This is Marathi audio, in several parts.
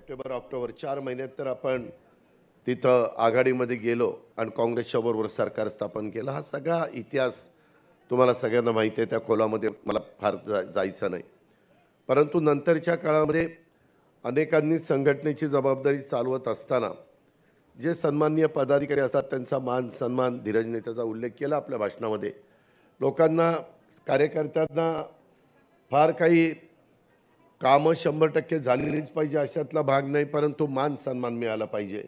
सप्टेंबर ऑक्टोबर 4 महिन्यात तर आपण तिथं आघाडीमध्ये गेलो आणि काँग्रेसच्या बरोबर सरकार स्थापन केलं. हा सगळा इतिहास तुम्हाला सगळ्यांना माहिती आहे. त्या खोलामध्ये मला फार जायचं नाही. परंतु नंतरच्या काळामध्ये अनेकांनी संघटनेची जबाबदारी चालवत असताना जे सन्माननीय पदाधिकारी असतात त्यांचा मान सन्मान धीरज नेत्याचा उल्लेख केला आपल्या भाषणामध्ये. लोकांना कार्यकर्त्यांना फार काही कामं 100% झालेलीच पाहिजे अशातला भाग नाही, परंतु मान सन्मान मिळाला पाहिजे.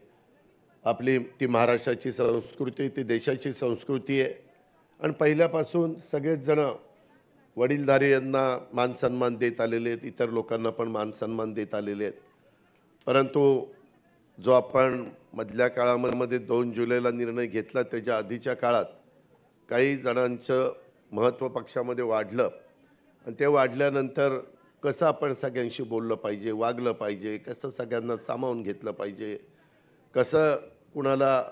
आपली ती महाराष्ट्राची संस्कृती, ती देशाची संस्कृती आहे आणि पहिल्यापासून सगळेच जण वडीलधारी यांना मान सन्मान देत आलेले आहेत, इतर लोकांना पण मान सन्मान देत आलेले आहेत. परंतु जो आपण मधल्या काळामध्ये 2 जुलैला निर्णय घेतला त्याच्या आधीच्या काळात काही जणांचं महत्त्व पक्षामध्ये वाढलं आणि ते वाढल्यानंतर कसं आपण सगळ्यांशी बोललं पाहिजे, वागलं पाहिजे, कसं सगळ्यांना सामावून घेतलं पाहिजे, कसं कुणाला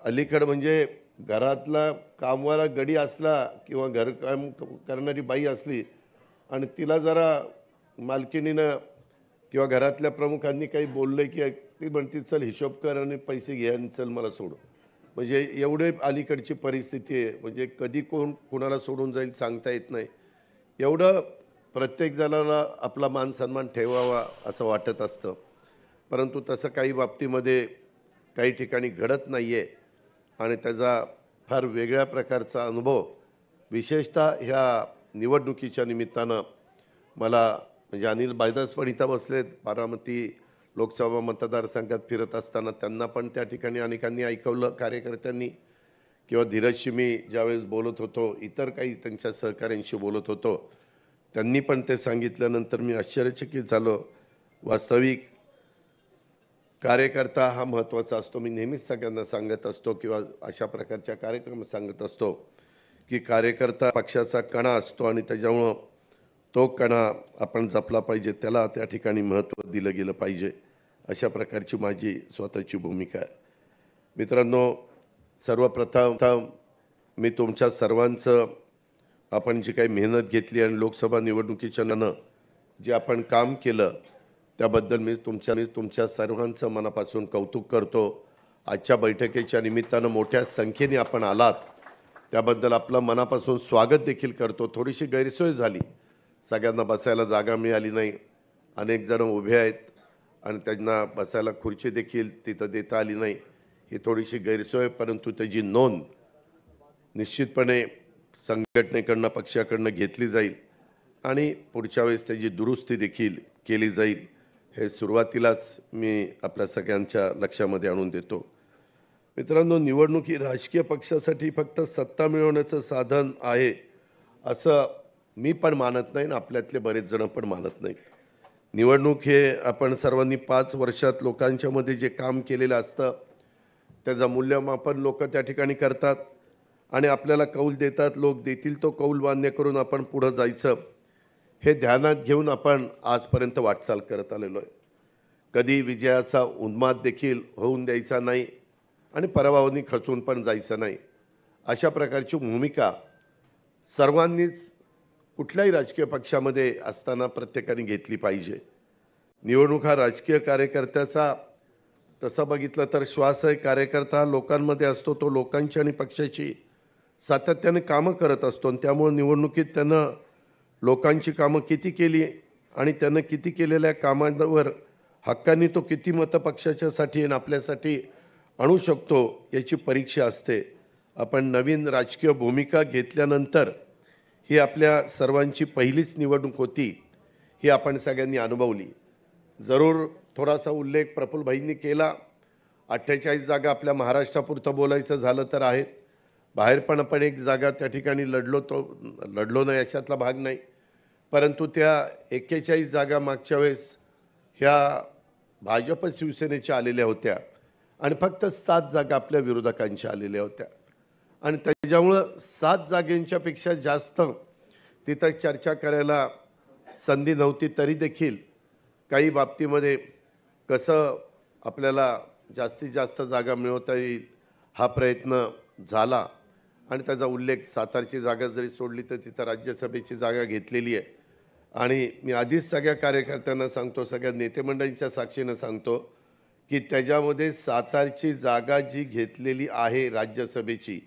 अलीकडं म्हणजे घरातला कामवाला गडी असला किंवा घरकाम करणारी बाई असली आणि तिला जरा मालकिनीनं किंवा घरातल्या प्रमुखांनी काही बोललं की ती म्हणते चल हिशोब कर आणि पैसे घे आणि चल मला सोड. म्हणजे एवढे अलीकडची परिस्थिती आहे. म्हणजे कधी कोण कुणाला सोडून जाईल सांगता येत नाही. एवढं प्रत्येक जणाला आपला मान सन्मान ठेवावा असं वाटत असतं, परंतु तसं काही बाबतीमध्ये काही ठिकाणी घडत नाही आहे आणि त्याचा फार वेगळ्या प्रकारचा अनुभव विशेषतः ह्या निवडणुकीच्या निमित्तानं मला म्हणजे अनिल बायदास पण इथं बसलेत, बारामती लोकसभा मतदारसंघात फिरत असताना त्यांना पण त्या ठिकाणी अनेकांनी ऐकवलं कार्यकर्त्यांनी किंवा धीरजशी मी ज्यावेळेस बोलत होतो, इतर काही त्यांच्या सहकाऱ्यांशी बोलत होतो, त्यांनी पण ते सांगितल्यानंतर मी आश्चर्यचकित झालो. वास्तविक कार्यकर्ता हा महत्त्वाचा असतो. मी नेहमीच सगळ्यांना सांगत असतो किंवा अशा प्रकारच्या कार्यक्रम सांगत असतो की कार्यकर्ता पक्षाचा कणा असतो आणि त्याच्यामुळं तो कणा आपण जपला पाहिजे, त्याला त्या ठिकाणी महत्त्व दिलं गेलं पाहिजे, अशा प्रकारची माझी स्वतःची भूमिका आहे. मित्रांनो, सर्वप्रथम मी तुमच्या सर्वांचं आपण जी काही मेहनत घेतली आणि लोकसभा निवडणुकीच्या नानं जे आपण काम केलं त्याबद्दल मी तुमच्या सर्वांचं मनापासून कौतुक करतो. आजच्या बैठकीच्या निमित्तानं मोठ्या संख्येने आपण आलात त्याबद्दल आपलं मनापासून स्वागत देखील करतो. थोडीशी गैरसोय झाली, सगळ्यांना बसायला जागा मिळाली नाही, अनेक जण उभे आहेत आणि त्यांना बसायला खुर्ची देखील तिथं देता आली नाही, ही थोडीशी गैरसोय, परंतु त्याची नोंद निश्चितपणे संघटनेकडनं पक्षाकडनं घेतली जाईल आणि पुढच्या वेळेस त्याची दुरुस्ती देखील केली जाईल, हे सुरुवातीलाच मी आपल्या सगळ्यांच्या लक्षामध्ये आणून देतो. मित्रांनो, निवडणूक ही राजकीय पक्षासाठी फक्त सत्ता मिळवण्याचं साधन आहे असं मी पण मानत नाही आणि आपल्यातले बरेच जण पण मानत नाहीत. निवडणूक हे आपण सर्वांनी 5 वर्षात लोकांच्या मध्ये जे काम केलेलं असतं त्याचं मूल्यमापन लोक त्या ठिकाणी करतात आणि आपल्याला कौल देतात. लोक देतील तो कौल मान्य करून आपण पुढं जायचं, हे ध्यानात घेऊन आपण आजपर्यंत वाटचाल करत आलेलो आहे. कधी विजयाचा उन्माद देखील होऊन द्यायचा नाही आणि पराभवानी खचून पण जायचं नाही, अशा प्रकारची भूमिका सर्वांनीच कुठल्याही राजकीय पक्षामध्ये असताना प्रत्येकाने घेतली पाहिजे. निवडणूक हा राजकीय कार्यकर्त्याचा तसं बघितलं तर श्वास आहे. कार्यकर्ता लोकांमध्ये असतो, तो लोकांची आणि पक्षाची सातत्याने कामं करत असतो आणि त्यामुळे निवडणुकीत त्यानं लोकांची कामं किती केली आणि त्यानं किती केलेल्या कामांवर हक्काने तो किती मतं पक्षाच्यासाठी आणि आपल्यासाठी आणू शकतो याची परीक्षा असते. आपण नवीन राजकीय भूमिका घेतल्यानंतर ही आपल्या सर्वांची पहिलीच निवडणूक होती, ही आपण सगळ्यांनी अनुभवली. जरूर थोडासा उल्लेख प्रफुल्लभाईंनी केला, 48 जागा आपल्या महाराष्ट्रापुरतं बोलायचं झालं तर आहेत, बाहेर पण आपण एक जागा त्या ठिकाणी लढलो नाही अशातला भाग नाही, परंतु त्या 41 जागा मागच्या वेळेस ह्या भाजप शिवसेनेच्या आलेल्या होत्या आणि फक्त 7 जागा आपल्या विरोधकांच्या आलेल्या होत्या आणि त्याच्यामुळं 7 जागांच्या पेक्षा जास्त तिथं चर्चा करायला संधी नव्हती. तरी देखील काही बाबतीमध्ये कसं आपल्याला जास्तीत जास्त जागा मिळवता येईल हा प्रयत्न झाला आणि त्याचा उल्लेख सातारची जागा जरी सोडली तर तिथं राज्यसभेची जागा घेतलेली आहे आणि मी आधीच सगळ्या कार्यकर्त्यांना सांगतो, सगळ्या नेतेमंडळींच्या साक्षीनं सांगतो की त्याच्यामध्ये सातारची जागा जी घेतलेली आहे राज्यसभेची,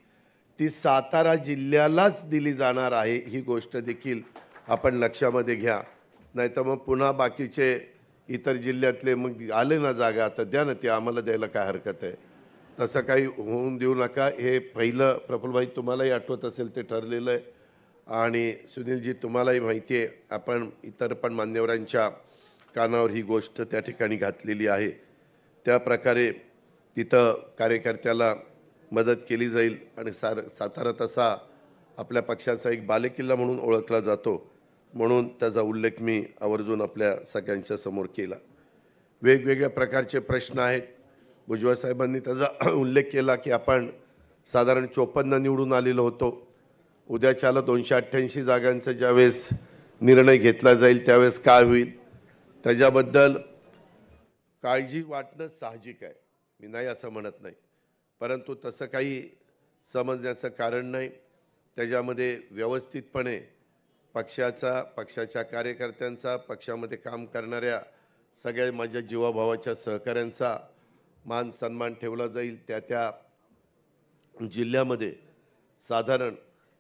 ती सातारा जिल्ह्यालाच दिली जाणार आहे, ही गोष्ट देखील आपण लक्षामध्ये घ्या. नाहीतर मग पुन्हा बाकीचे इतर जिल्ह्यातले मग आले ना जागा, तर द्या ना, ते आम्हाला द्यायला काय हरकत आहे. तसं काही होऊन देऊ नका. हे पहिलं प्रफुल्लभाई तुम्हालाही आठवत असेल ते ठरलेलं आहे आणि सुनीलजी तुम्हालाही माहिती आहे, आपण इतर पण मान्यवरांच्या कानावर ही गोष्ट त्या ठिकाणी घातलेली आहे. त्या प्रकारे तिथं कार्यकर्त्याला मदत केली जाईल आणि सातारा तसा आपल्या पक्षाचा एक बालेकिल्ला म्हणून ओळखला जातो, म्हणून त्याचा उल्लेख मी आवर्जून आपल्या सगळ्यांच्या समोर केला. वेगवेगळ्या प्रकारचे प्रश्न आहेत. भुजबळ साहेबांनी त्याचा उल्लेख केला की आपण साधारण 54 निवडून आलेलो होतो. उद्याच्याला 288 जागांचा ज्यावेळेस निर्णय घेतला जाईल त्यावेळेस काय होईल, त्याच्याबद्दल काळजी वाटणं साहजिक आहे, मी नाही असं म्हणत नाही. परंतु तसं काही समजण्याचं कारण नाही. त्याच्यामध्ये व्यवस्थितपणे पक्षाच्या कार्यकर्त्यांचा, पक्षामध्ये काम करणाऱ्या सगळ्या माझ्या जीवाभावाच्या सहकाऱ्यांचा मान सन्मान ठेवला जाईल. त्या जिल्ह्यामध्ये साधारण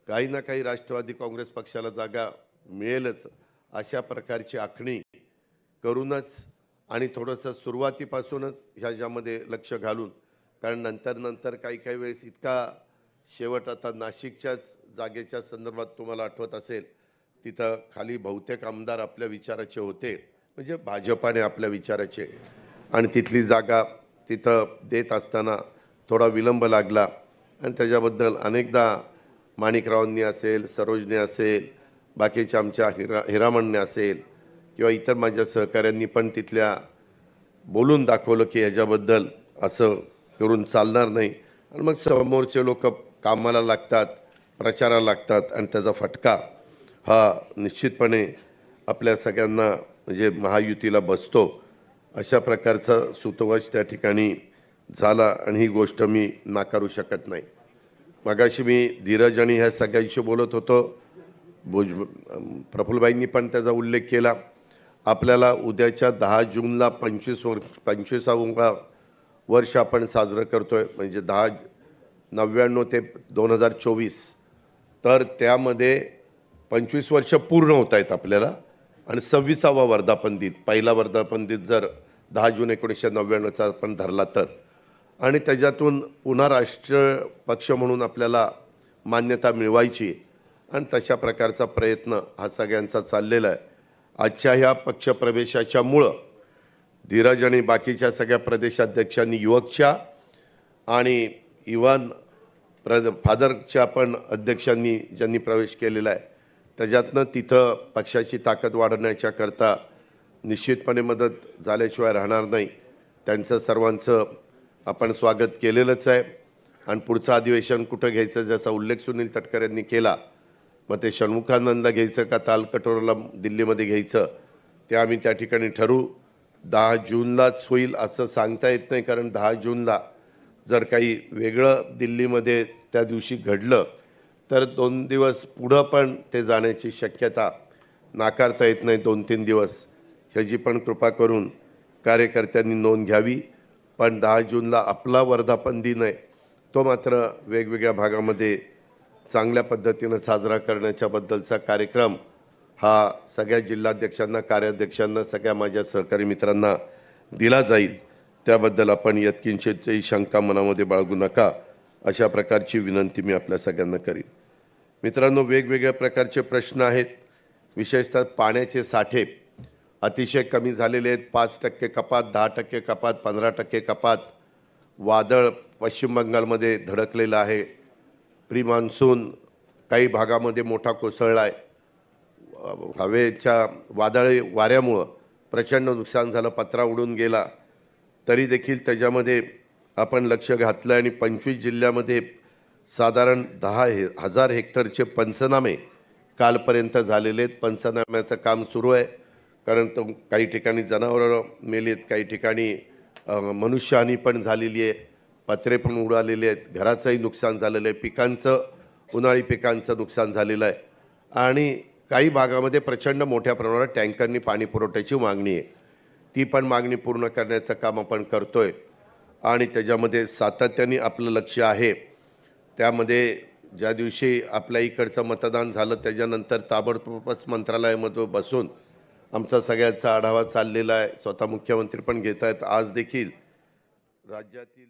काही ना काही राष्ट्रवादी काँग्रेस पक्षाला जागा मिळेलच, अशा प्रकारची आखणी करूनच आणि थोडंसं सुरुवातीपासूनच ह्याच्यामध्ये लक्ष घालून, कारण नंतर काही वेळेस इतका शेवट, आता नाशिकच्याच जागेच्या संदर्भात तुम्हाला आठवत असेल, तिथं खाली बहुतेक आमदार आपल्या विचाराचे होते, म्हणजे भाजपाने आपल्या विचाराचे, आणि तिथली जागा तिथं देत असताना थोडा विलंब लागला आणि त्याच्याबद्दल अनेकदा माणिकरावांनी असेल, सरोजने असेल, बाकीच्या आमच्या हिरामणने असेल किंवा इतर माझ्या सहकाऱ्यांनी पण तिथल्या बोलून दाखवलं की ह्याच्याबद्दल असं करून चालणार नाही. आणि मग समोरचे लोक कामाला लागतात, प्रचाराला लागतात आणि त्याचा फटका हा निश्चितपणे आपल्या सगळ्यांना म्हणजे महायुतीला बसतो. अशा प्रकारचा सुतवच त्या ठिकाणी झाला आणि ही गोष्ट मी नाकारू शकत नाही. मगाशी मी धीरज आणि ह्या सगळ्यांशी बोलत होतो. प्रफुल्लभाईंनी पण त्याचा उल्लेख केला. आपल्याला उद्याच्या 10 जूनला 25वां वर्ष आपण साजरं करतोय, म्हणजे 1099 ते 2024, तर त्यामध्ये 25 वर्ष पूर्ण होत आहेत आपल्याला आणि 26वा वर्धापन दिन, पहिला वर्धापन दिन जर 10 जून 1999चा आपण धरला तर, आणि त्याच्यातून पुन्हा राष्ट्रीय पक्ष म्हणून आपल्याला मान्यता मिळवायची आणि तशा प्रकारचा प्रयत्न हा सगळ्यांचा चाललेला आहे. आजच्या ह्या पक्षप्रवेशाच्यामुळं धीरज आणि बाकीच्या सगळ्या प्रदेशाध्यक्षांनी, युवकच्या आणि इव्हन फादरच्या पण अध्यक्षांनी ज्यांनी प्रवेश केलेला आहे, त्याच्यातनं तिथं पक्षाची ताकद वाढवण्याच्या करता निश्चितपणे मदत झाल्याशिवाय राहणार नाही. त्यांचं सर्वांचं आपण स्वागत केलेलंच आहे. आणि पुढचं अधिवेशन कुठं घ्यायचं, जसा उल्लेख सुनील तटकरे यांनी केला, मग ते षण्मुखानंदला घ्यायचं का तालकटोराला दिल्लीमध्ये घ्यायचं, ते आम्ही त्या ठिकाणी ठरवू. 10 जूनलाच होईल असं सांगता येत नाही, कारण 10 जूनला जर काही वेगळं दिल्लीमध्ये त्या दिवशी घडलं तर 2 दिवस पुढं पण ते जाण्याची शक्यता नाकारता येत नाही. 2-3 दिवस ह्याची पण कृपा करून कार्यकर्त्यांनी नोंद घ्यावी. पण 10 जूनला आपला वर्धापन दिन आहे, तो मात्र वेगवेगळ्या भागामध्ये चांगल्या पद्धतीनं साजरा करण्याच्याबद्दलचा कार्यक्रम हा सगळ्या जिल्हाध्यक्षांना, कार्याध्यक्षांना, सगळ्या माझ्या सहकारी मित्रांना दिला जाईल. त्याबद्दल आपण यत्किंचितही शंका मनामध्ये बाळगू नका, अशा प्रकारची विनंती मी आपल्या सगळ्यांना करीन. मित्रांनो, वेगवेगळ्या प्रकारचे प्रश्न आहेत. विशेषतः पाण्याचे साठे अतिशय कमी झालेले आहेत. 5% कपात, 10% कपात, 15% कपात. वादळ पश्चिम बंगालमध्ये धडकलेलं आहे. प्री मान्सून काही भागामध्ये मोठा कोसळला आहे. हवेच्या वादळी वाऱ्यामुळं प्रचंड नुकसान झालं, पत्रा उडून गेला. तरी देखील त्याच्यामध्ये आपण लक्ष घातलं आणि 25 जिल्ह्यामध्ये साधारण 10,000 हेक्टरचे पंचनामे कालपर्यंत झालेले आहेत. पंचनाम्याचं काम सुरू आहे, कारण तो काही ठिकाणी जनावरं मेली आहेत, काही ठिकाणी मनुष्यहानी पण झालेली आहे, पत्रे पण उडालेले आहेत, घराचंही नुकसान झालेलं आहे, उन्हाळी पिकांचं नुकसान झालेलं आहे. आणि काही भागामध्ये प्रचंड मोठ्या प्रमाणात टँकरनी पाणी पुरवठ्याची मागणी आहे. ती पण मागणी पूर्ण करण्याचं काम आपण करतोय आणि त्याच्यामध्ये सातत्याने आपलं लक्ष आहे. त्यामध्ये ज्या दिवशी आपल्या इकडचं मतदान झालं त्याच्यानंतर ताबडतोबच मंत्रालयामध्ये बसून आमचा सगळ्यांचा आढावा चाललेला आहे. स्वतः मुख्यमंत्री पण घेत आहेत. आज देखील राज्यातील